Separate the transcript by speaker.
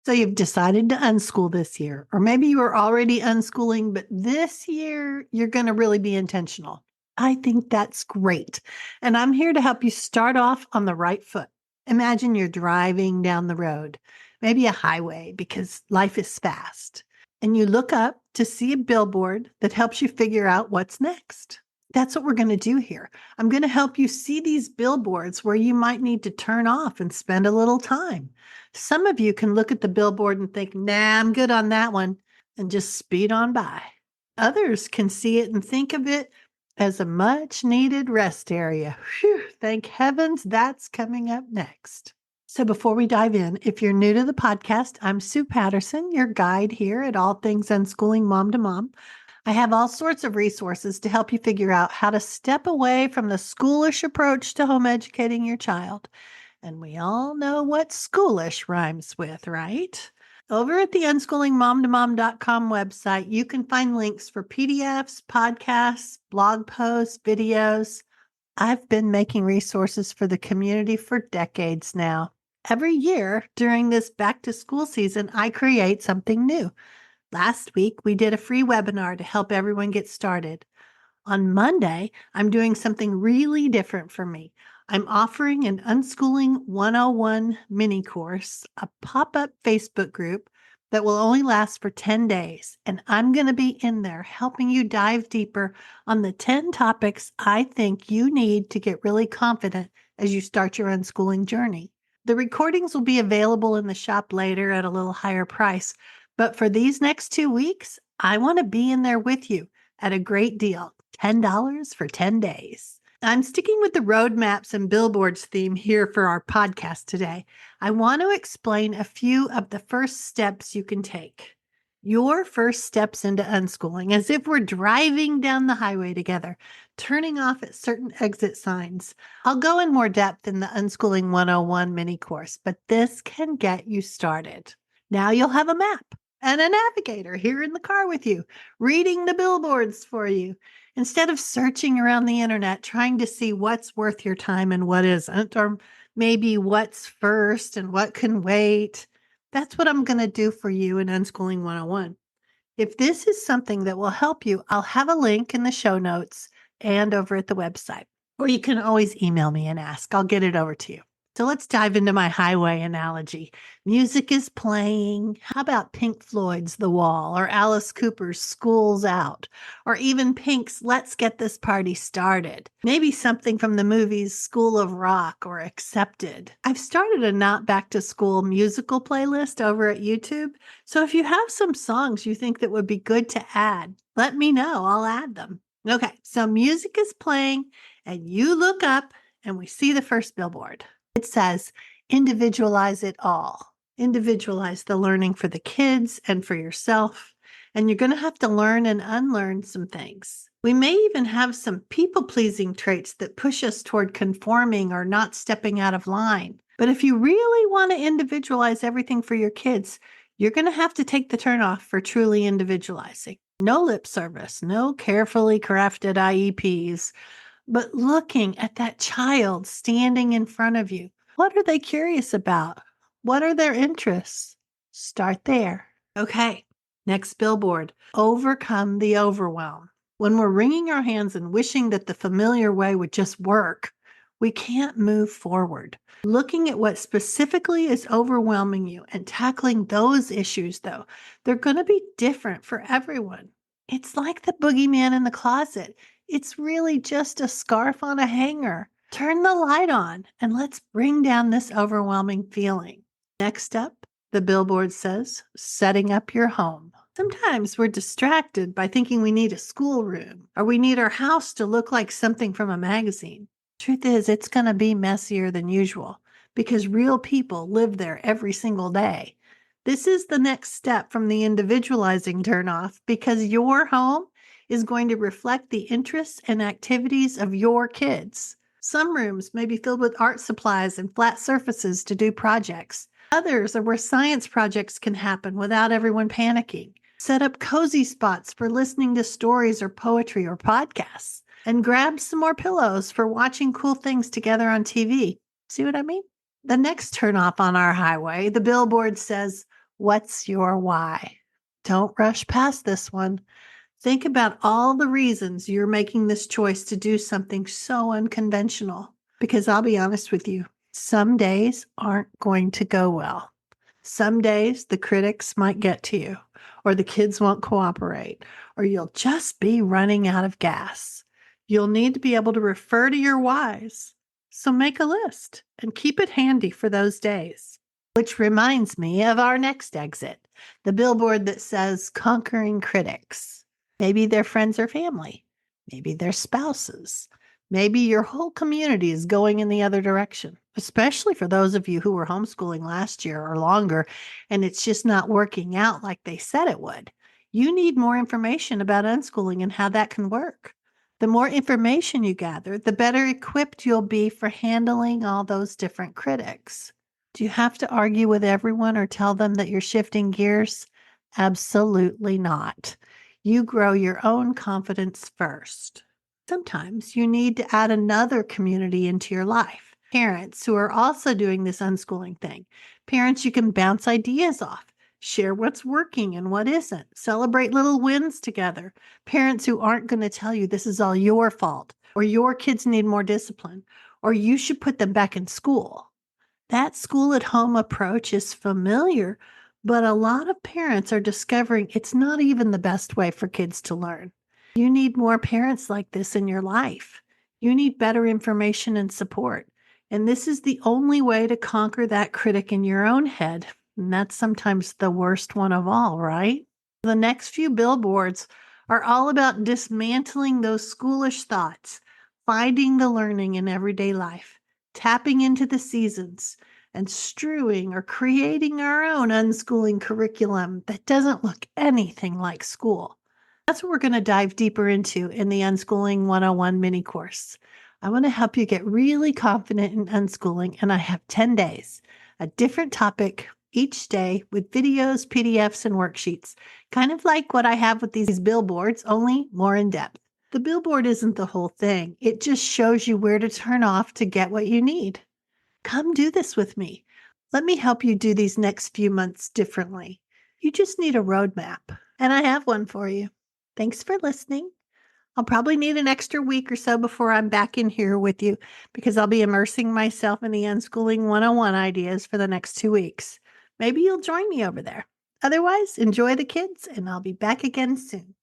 Speaker 1: So you've decided to unschool this year, or maybe you were already unschooling, but this year you're going to really be intentional. I think that's great. And I'm here to help you start off on the right foot. Imagine you're driving down the road, maybe a highway because life is fast, and you look up to see a billboard that helps you figure out what's next. That's what we're going to do here. I'm going to help you see these billboards where you might need to turn off and spend a little time. Some of you can look at the billboard and think, nah, I'm good on that one, and just speed on by. Others can see it and think of it as a much needed rest area. Phew, thank heavens that's coming up next. So before we dive in, if you're new to the podcast, I'm Sue Patterson, your guide here at All Things Unschooling Mom to Mom. I have all sorts of resources to help you figure out how to step away from the schoolish approach to home educating your child. And we all know what schoolish rhymes with, right? Over at the unschoolingmom2mom.com website, you can find links for PDFs, podcasts, blog posts, videos. I've been making resources for the community for decades now. Every year during this back to school season, I create something new. Last week, we did a free webinar to help everyone get started. On Monday, I'm doing something really different for me. I'm offering an Unschooling 101 mini course, a pop-up Facebook group that will only last for 10 days. And I'm going to be in there helping you dive deeper on the 10 topics I think you need to get really confident as you start your unschooling journey. The recordings will be available in the shop later at a little higher price. But for these next 2 weeks, I want to be in there with you at a great deal, $10 for 10 days. I'm sticking with the roadmaps and billboards theme here for our podcast today. I want to explain a few of the first steps you can take. Your first steps into unschooling, as if we're driving down the highway together, turning off at certain exit signs. I'll go in more depth in the Unschooling 101 mini course, but this can get you started. Now you'll have a map and a navigator here in the car with you, reading the billboards for you, instead of searching around the internet trying to see what's worth your time and what isn't, or maybe what's first and what can wait. That's what I'm going to do for you in Unschooling 101. If this is something that will help you, I'll have a link in the show notes and over at the website. Or you can always email me and ask. I'll get it over to you. So let's dive into my highway analogy. Music is playing. How about Pink Floyd's The Wall, or Alice Cooper's School's Out, or even Pink's Let's Get This Party Started? Maybe something from the movies School of Rock or Accepted. I've started a not back to school musical playlist over at YouTube. So if you have some songs you think that would be good to add, let me know. I'll add them. Okay, so music is playing and you look up and we see the first billboard. It says, individualize it all. Individualize the learning for the kids and for yourself. And you're going to have to learn and unlearn some things. We may even have some people-pleasing traits that push us toward conforming or not stepping out of line. But if you really want to individualize everything for your kids, you're going to have to take the turn off for truly individualizing. No lip service, no carefully crafted IEPs. But looking at that child standing in front of you, what are they curious about? What are their interests? Start there. Okay, next billboard, overcome the overwhelm. When we're wringing our hands and wishing that the familiar way would just work, we can't move forward. Looking at what specifically is overwhelming you and tackling those issues, though, they're going to be different for everyone. It's like the boogeyman in the closet. It's really just a scarf on a hanger. Turn the light on and let's bring down this overwhelming feeling. Next up, the billboard says, setting up your home. Sometimes we're distracted by thinking we need a schoolroom or we need our house to look like something from a magazine. Truth is, it's going to be messier than usual because real people live there every single day. This is the next step from the individualizing turnoff because your home is going to reflect the interests and activities of your kids. Some rooms may be filled with art supplies and flat surfaces to do projects. Others are where science projects can happen without everyone panicking. Set up cozy spots for listening to stories or poetry or podcasts. And grab some more pillows for watching cool things together on TV. See what I mean? The next turnoff on our highway, the billboard says, What's your why? Don't rush past this one. Think about all the reasons you're making this choice to do something so unconventional. Because I'll be honest with you, some days aren't going to go well. Some days the critics might get to you, or the kids won't cooperate, or you'll just be running out of gas. You'll need to be able to refer to your whys. So make a list and keep it handy for those days. Which reminds me of our next exit, the billboard that says Conquering Critics. Maybe they're friends or family. Maybe they're spouses. Maybe your whole community is going in the other direction, especially for those of you who were homeschooling last year or longer, and it's just not working out like they said it would. You need more information about unschooling and how that can work. The more information you gather, the better equipped you'll be for handling all those different critics. Do you have to argue with everyone or tell them that you're shifting gears? Absolutely not. You grow your own confidence first. Sometimes you need to add another community into your life. Parents who are also doing this unschooling thing. Parents you can bounce ideas off, share what's working and what isn't, celebrate little wins together. Parents who aren't going to tell you this is all your fault, or your kids need more discipline, or you should put them back in school. That school at home approach is familiar, but a lot of parents are discovering it's not even the best way for kids to learn. You need more parents like this in your life. You need better information and support. And this is the only way to conquer that critic in your own head. And that's sometimes the worst one of all, right? The next few billboards are all about dismantling those schoolish thoughts, finding the learning in everyday life, tapping into the seasons, and strewing or creating our own unschooling curriculum that doesn't look anything like school. That's what we're going to dive deeper into in the Unschooling 101 mini course. I want to help you get really confident in unschooling, and I have 10 days, a different topic each day with videos, PDFs, and worksheets, kind of like what I have with these billboards, only more in depth. The billboard isn't the whole thing. It just shows you where to turn off to get what you need. Come do this with me. Let me help you do these next few months differently. You just need a roadmap, and I have one for you. Thanks for listening. I'll probably need an extra week or so before I'm back in here with you because I'll be immersing myself in the Unschooling 101 ideas for the next 2 weeks. Maybe you'll join me over there. Otherwise, enjoy the kids, and I'll be back again soon.